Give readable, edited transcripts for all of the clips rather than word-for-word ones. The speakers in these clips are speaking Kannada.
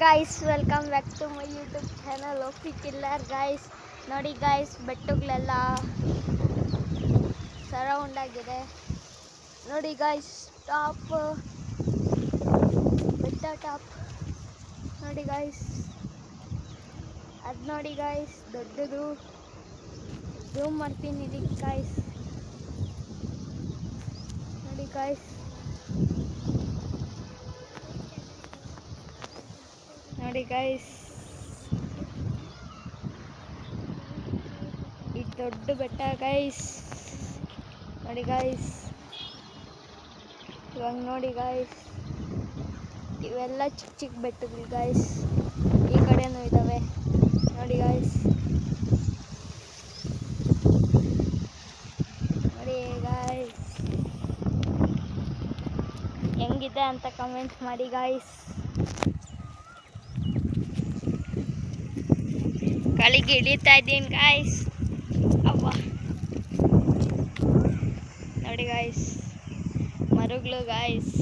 Guys, welcome back to my YouTube channel ಒಪ್ಪಿ ಕಿಲ್ಲರ್ ಗೈಸ್. ನೋಡಿ ಗೈಸ್, ಬೆಟ್ಟಗಳೆಲ್ಲ ಸರೌಂಡ್ ಆಗಿದೆ. ನೋಡಿ ಗೈಸ್, ಟಾಪ್ ಬೆಟ್ಟ ಟಾಪ್ ನೋಡಿ ಗೈಸ್. ಅದು ನೋಡಿ ಗೈಸ್, ದೊಡ್ಡದು. ಝೂಮ್ ಮಾಡ್ತೀನಿ ಇಲ್ಲಿ ಗೈಸ್. ನೋಡಿ ಗೈಸ್, ನೋಡಿ ಗೈಸ್, ಈ ದೊಡ್ಡ ಬೆಟ್ಟ ಗೈಸ್. ನೋಡಿ ಗೈಸ್, ಇವಾಗ ನೋಡಿ ಗೈಸ್, ಇವೆಲ್ಲ ಚಿಕ್ಕ ಚಿಕ್ಕ ಬೆಟ್ಟಗಳು ಗೈಸ್. ಈ ಕಡೆನೂ ಇದ್ದಾವೆ ನೋಡಿ ಗೈಸ್. ನೋಡಿ ಗೈಸ್, ಹೆಂಗಿದೆ ಅಂತ ಕಮೆಂಟ್ ಮಾಡಿ ಗೈಸ್. ಕಳಿಗೆ ಇಳಿತಾ ಇದ್ದೀನಿ ಗಾಯ್ಸ್. ಅವ್ವ ನೋಡಿ ಗಾಯ್ಸ್, ಮರಗಳು ಗಾಯ್ಸ್.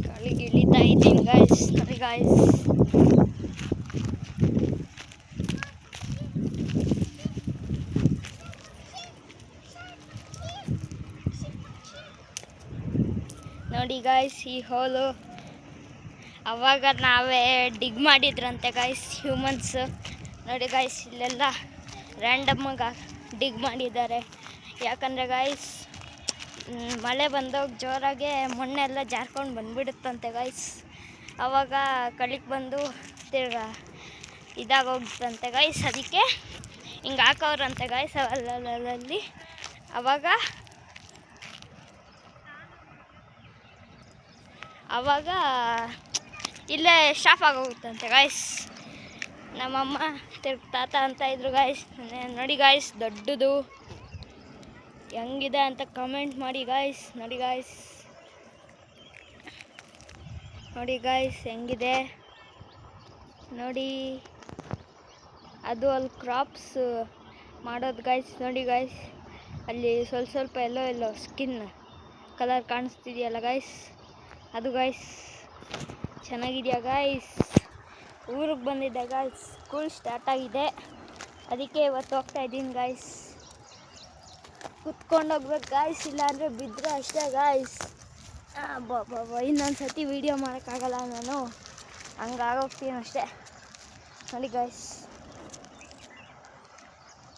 ಕಳಿಗೆ ಇಳಿತಾ ಇದ್ದೀನಿ ಗಾಯ್ಸ್. ನೋಡಿ ಗಾಯ್ಸ್, ನೋಡಿ ಗಾಯ್ಸ್, ಈ ಹೋಲು ಅವಾಗ ನಾವೇ ಡಿಗ್ ಮಾಡಿದ್ರಂತೆ ಗಾಯ್ಸ್, ಹ್ಯೂಮನ್ಸ್. ನೋಡಿ ಗಾಯ್ಸ್, ಇಲ್ಲೆಲ್ಲ ರ್ಯಾಂಡಮ್ಮಾಗಿ ಡಿಗ್ ಮಾಡಿದ್ದಾರೆ. ಯಾಕಂದರೆ ಗಾಯ್ಸ್, ಮಳೆ ಬಂದೋಗ ಜೋರಾಗೆ ಮಣ್ಣೆಲ್ಲ ಜಾರ್ಕೊಂಡು ಬಂದುಬಿಡುತ್ತಂತೆ ಗಾಯ್ಸ್. ಆವಾಗ ಕಳಿಗೆ ಬಂದು ತಿರ್ಗಾ ಇದಾಗೋಗ್ತಂತೆ ಗಾಯ್ಸ್. ಅದಕ್ಕೆ ಹಿಂಗೆ ಹಾಕೋರಂತೆ ಗಾಯ್ಸ್ ಅಲ್ಲಲ್ಲಿ. ಆವಾಗ ಇಲ್ಲೇ ಸ್ಟಾಫ್ ಆಗೋಗುತ್ತಂತೆ ಗಾಯ್ಸ್. ನಮ್ಮಮ್ಮ ತಾತ ಅಂತ ಇದ್ರು ಗಾಯ್ಸ್. ನೋಡಿ ಗಾಯ್ಸ್, ದೊಡ್ಡದು ಹೆಂಗಿದೆ ಅಂತ ಕಮೆಂಟ್ ಮಾಡಿ ಗಾಯ್ಸ್. ನೋಡಿ ಗಾಯ್ಸ್, ನೋಡಿ ಗಾಯ್ಸ್ ಹೆಂಗಿದೆ ನೋಡಿ. ಅದು ಅಲ್ಲಿ ಕ್ರಾಪ್ಸ್ ಮಾಡೋದು ಗಾಯ್ಸ್. ನೋಡಿ ಗಾಯ್ಸ್, ಅಲ್ಲಿ ಸ್ವಲ್ಪ ಎಲ್ಲೋ ಸ್ಕಿನ್ ಕಲರ್ ಕಾಣಿಸ್ತಿದೆಯಲ್ಲ ಗಾಯ್ಸ್, ಅದು ಗಾಯ್ಸ್. ಚೆನ್ನಾಗಿದೆಯಾ ಗಾಯ್ಸ್? ಊರಿಗೆ ಬಂದಿದ್ದೆ ಗಾಯ್ಸ್, ಸ್ಕೂಲ್ ಸ್ಟಾರ್ಟ್ ಆಗಿದೆ. ಅದಕ್ಕೆ ಇವತ್ತು ಹೋಗ್ತಾ ಇದ್ದೀನಿ ಗಾಯ್ಸ್. ಕುತ್ಕೊಂಡು ಹೋಗ್ಬೇಕು ಗಾಯ್ಸ್, ಇಲ್ಲಾಂದರೆ ಬಿದ್ದರೆ ಅಷ್ಟೇ ಗಾಯ್ಸ್. ಇನ್ನೊಂದು ಸತಿ ವೀಡಿಯೋ ಮಾಡೋಕ್ಕಾಗಲ್ಲ ನಾನು, ಹಂಗಾಗೋಗ್ತೀನಿ ಅಷ್ಟೇ. ನೋಡಿ ಗಾಯ್ಸ್,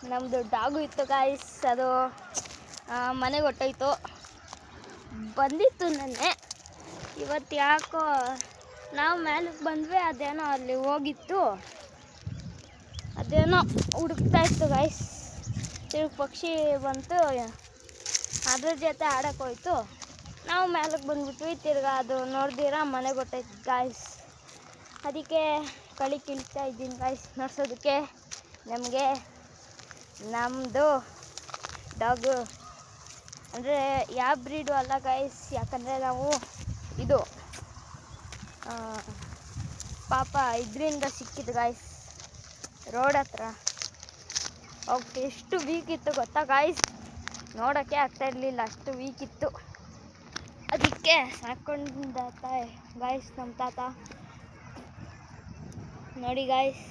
ನಮ್ಮದು ಡಾಗು ಇತ್ತು ಗಾಯ್ಸ್. ಅದು ಮನೆಗೆ ಹೊಟ್ಟೋಯ್ತು. ಬಂದಿತ್ತು ನೆನ್ನೆ. ಇವತ್ತು ಯಾಕೋ ನಾವು ಮೇಲಕ್ಕೆ ಬಂದ್ವಿ, ಅದೇನೋ ಅಲ್ಲಿ ಹೋಗಿತ್ತು. ಅದೇನೋ ಹುಡುಕ್ತಾ ಇತ್ತು ಗಾಯ್ಸ್. ತಿರುಗಿ ಪಕ್ಷಿ ಬಂತು, ಅದ್ರ ಜೊತೆ ಆಡಕ್ಕೆ ಹೋಯ್ತು. ನಾವು ಮೇಲಕ್ಕೆ ಬಂದ್ಬಿಟ್ವಿ. ತಿರ್ಗಿ ಅದು ನೋಡ್ದಿರ ಮನೆಗೆ ಹೊಟ್ಟೈತೆ ಗಾಯ್ಸ್. ಅದಕ್ಕೆ ಕಳಿಗೆ ಇಳ್ತಾ ಇದ್ದೀನಿ ಗಾಯ್ಸ್ ನೋಡ್ಸೋದಕ್ಕೆ ನಮಗೆ. ನಮ್ಮದು ಡಾಗು ಅಂದರೆ ಯಾವ ಬ್ರೀಡು ಅಲ್ಲ ಗಾಯ್ಸ್. ಯಾಕಂದರೆ ನಾವು ಇದು ಪಾಪ ಇದರಿಂದ ಸಿಕ್ಕಿದ್ದು ಗಾಯ್ಸ್, ರೋಡ್ ಹತ್ರ. ಅವಕ್ಕೆ ಎಷ್ಟು ವೀಕ್ ಇತ್ತು ಗೊತ್ತಾ ಗಾಯ್ಸ್, ನೋಡೋಕ್ಕೆ ಆಗ್ತಾಯಿರಲಿಲ್ಲ, ಅಷ್ಟು ವೀಕ್ ಇತ್ತು. ಅದಕ್ಕೆ ಸಾಕೊಂಡ ಗಾಯ್ಸ್ ನಮ್ಮ ತಾತ. ನೋಡಿ ಗಾಯ್ಸ್,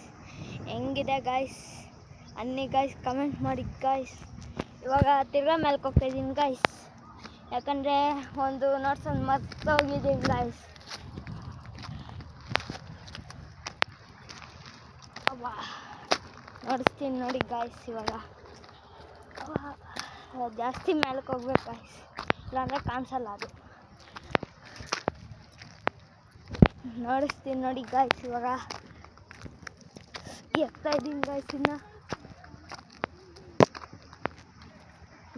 ಹೆಂಗಿದೆ ಗಾಯ್ಸ್ ಅನ್ನಿ ಗಾಯ್ಸ್, ಕಮೆಂಟ್ ಮಾಡಿ ಗಾಯ್ಸ್. ಇವಾಗ ತಿರ್ಗಾ ಮೇಲ್ಕೆ ಹೋಗ್ತಾಯಿದ್ದೀನಿ ಗಾಯ್ಸ್. ಯಾಕಂದರೆ ಒಂದು ನೋಡ್ಸೊಂದು ಮರ್ತೋಗಿದ್ದೀನಿ ಗಾಯ್ಸ್. ನೋಡಿಸ್ತೀನಿ ನೋಡಿ ಗಾಯ್ಸ್. ಇವಾಗ ಜಾಸ್ತಿ ಮೇಲಕ್ಕೆ ಹೋಗ್ಬೇಕು ಗಾಯ್ಸ್, ಇಲ್ಲಾಂದರೆ ಕಾಣಿಸಲ್ಲ ಅದು. ನೋಡಿಸ್ತೀನಿ ನೋಡಿ ಗಾಯ್ಸ್. ಇವಾಗ ಎತ್ತಾ ಇದ್ದೀನಿ ಗಾಯ್ಸ್ ಇನ್ನು.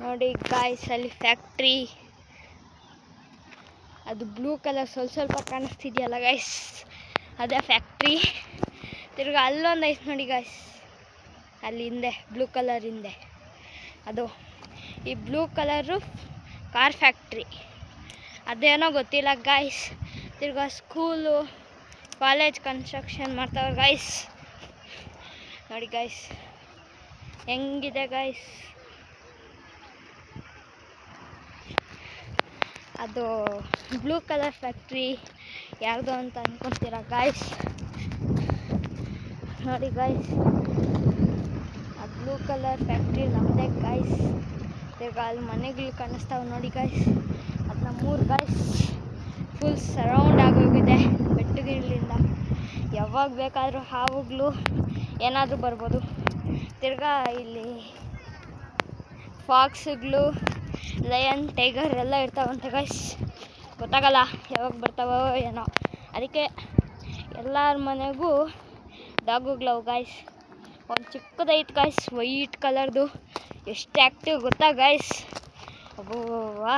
ನೋಡಿ ಗಾಯ್ಸ್, ಅಲ್ಲಿ ಫ್ಯಾಕ್ಟ್ರಿ, ಅದು ಬ್ಲೂ ಕಲರ್ ಸ್ವಲ್ಪ ಕಾಣಿಸ್ತಿದೆಯಲ್ಲ ಗಾಯ್ಸ್, ಅದೇ ಫ್ಯಾಕ್ಟ್ರಿ. ತಿರ್ಗಿ ಅಲ್ಲೊಂದು ಐತೆ ನೋಡಿ ಗಾಯ್ಸ್, ಅಲ್ಲಿ ಹಿಂದೆ ಬ್ಲೂ ಕಲರ್ ಹಿಂದೆ ಅದು. ಈ ಬ್ಲೂ ಕಲರು ಕಾರ್ ಫ್ಯಾಕ್ಟ್ರಿ, ಅದೇನೋ ಗೊತ್ತಿಲ್ಲ ಗಾಯ್ಸ್. ತಿರ್ಗಿ ಸ್ಕೂಲು ಕಾಲೇಜ್ ಕನ್ಸ್ಟ್ರಕ್ಷನ್ ಮಾಡ್ತಾವ್ರೆ ಗಾಯ್ಸ್. ನೋಡಿ ಗಾಯ್ಸ್ ಹೆಂಗಿದೆ ಗಾಯ್ಸ್. ಅದು ಬ್ಲೂ ಕಲರ್ ಫ್ಯಾಕ್ಟ್ರಿ ಯಾವುದು ಅಂತ ಅಂದ್ಕೊಳ್ತೀರಾ ಗಾಯ್ಸ್. ನೋಡಿ ಗಾಯ್ಸ್, ಆ ಬ್ಲೂ ಕಲರ್ ಫ್ಯಾಕ್ಟ್ರಿ ನಮ್ಮದೇ ಗಾಯ್ಸ್. ತಿರ್ಗಾ ಅಲ್ಲಿ ಮನೆಗಳು ಕಾಣಿಸ್ತಾವೆ ನೋಡಿ ಗಾಯ್ಸ್, ಅದು ನಮ್ಮೂರು ಗಾಯ್ಸ್. ಫುಲ್ ಸರೌಂಡ್ ಆಗೋಗಿದೆ ಬೆಟ್ಟಗಳಿಂದ. ಯಾವಾಗ ಬೇಕಾದರೂ ಹಾವುಗಳು ಏನಾದರೂ ಬರ್ಬೋದು. ತಿರ್ಗಾ ಇಲ್ಲಿ ಫಾಕ್ಸ್ಗಳು, ಲಯನ್, ಟೈಗರ್ ಎಲ್ಲ ಇರ್ತಾವಂತೆ ಗಾಯ್ಸ್. ಗೊತ್ತಾಗಲ್ಲ ಯಾವಾಗ ಬರ್ತಾವೋ ಏನೋ. ಅದಕ್ಕೆ ಎಲ್ಲರ ಮನೆಗೂ ಡಾಗುಗಳವು ಗಾಯ್ಸ್. ಒಂದು ಚಿಕ್ಕದೈತೆ ಗಾಯ್ಸ್, ವೈಟ್ ಕಲರ್ದು. ಎಷ್ಟು ಆ್ಯಕ್ಟಿವ್ ಗೊತ್ತಾ ಗಾಯ್ಸ್. ಅಬ್ಬಾ,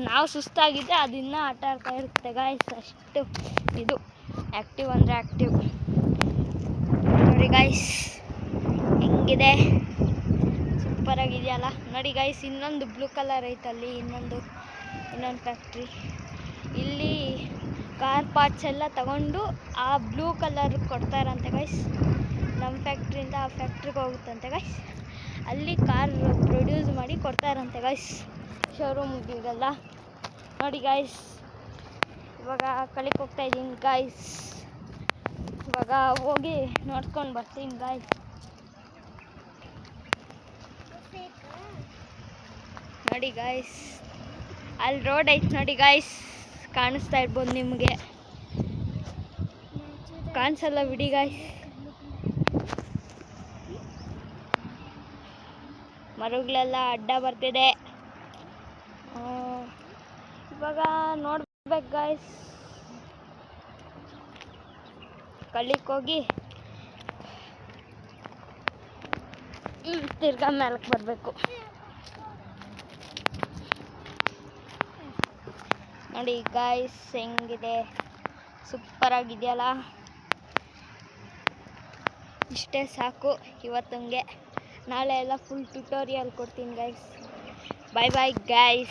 ನಾವು ಸುಸ್ತಾಗಿದ್ದೆ ಅದು ಇನ್ನೂ ಆಟ ಆಡ್ತಾ ಇರುತ್ತೆ ಗಾಯ್ಸ್. ಅಷ್ಟು ಇದು ಆ್ಯಕ್ಟಿವ್ ಅಂದರೆ ಆ್ಯಕ್ಟಿವ್. ನೋಡಿ ಗಾಯ್ಸ್ ಹೆಂಗಿದೆ, ಸೂಪರಾಗಿದೆಯಲ್ಲ. ನೋಡಿ ಗಾಯ್ಸ್, ಇನ್ನೊಂದು ಬ್ಲೂ ಕಲರ್ ಐತಲ್ಲಿ, ಇನ್ನೊಂದು ಫ್ಯಾಕ್ಟ್ರಿ. ಇಲ್ಲಿ ಕಾರ್ ಪಾರ್ಟ್ಸ್ ಎಲ್ಲ ತಗೊಂಡು ಆ ಬ್ಲೂ ಕಲರ್ ಕೊಡ್ತಾರಂತೆ ಗಾಯ್ಸ್. ನಮ್ಮ ಫ್ಯಾಕ್ಟ್ರಿಯಿಂದ ಆ ಫ್ಯಾಕ್ಟ್ರಿಗೆ ಹೋಗುತ್ತಂತೆ ಗಾಯ್ಸ್. ಅಲ್ಲಿ ಕಾರ್ ಪ್ರೊಡ್ಯೂಸ್ ಮಾಡಿ ಕೊಡ್ತಾರಂತೆ ಗಾಯ್ಸ್ ಶೋರೂಮ್ಗಳಿಗೆಲ್ಲ. ನೋಡಿ ಗಾಯ್ಸ್, ಇವಾಗ ಕಲಿಕ್ಕೆ ಹೋಗ್ತಾ ಇದ್ದೀನಿ ಗಾಯ್ಸ್. ಇವಾಗ ಹೋಗಿ ನೋಡ್ಕೊಂಡು ಬರ್ತೀನಿ ಗಾಯ್ಸ್. ನೋಡಿ ಗಾಯ್ಸ್, ಅಲ್ಲಿ ರೋಡ್ ಐತೆ ನೋಡಿ ಗಾಯ್ಸ್, ಕಾಣಿಸ್ತಾ ಇರ್ಬೋದು ನಿಮಗೆ. ಕಾಣಿಸಲ್ಲ ಬಿಡಿ ಗಾಯ್ಸ್. ಮರಗಳೆಲ್ಲ ಅಡ್ಡ ಬರ್ತಿದೆ. ಇವಾಗ ನೋಡ್ಬೇಕು ಗಾಯ್ಸ್, ಕಳ್ಳಿಕ್ಕೆ ಹೋಗಿ ತಿರ್ಗಾ ಮೇಲಕ್ಕೆ ಬರಬೇಕು. ನೋಡಿ ಗಾಯ್ಸ್ ಹೆಂಗಿದೆ, ಸೂಪರಾಗಿದೆಯಲ್ಲ. ಇಷ್ಟೇ ಸಾಕು ಇವತ್ತಂಗೆ. ನಾಳೆ ಎಲ್ಲ ಫುಲ್ ಟ್ಯುಟೋರಿಯಲ್ ಕೊಡ್ತೀನಿ ಗಾಯ್ಸ್. ಬಾಯ್ ಬಾಯ್ ಗಾಯ್ಸ್.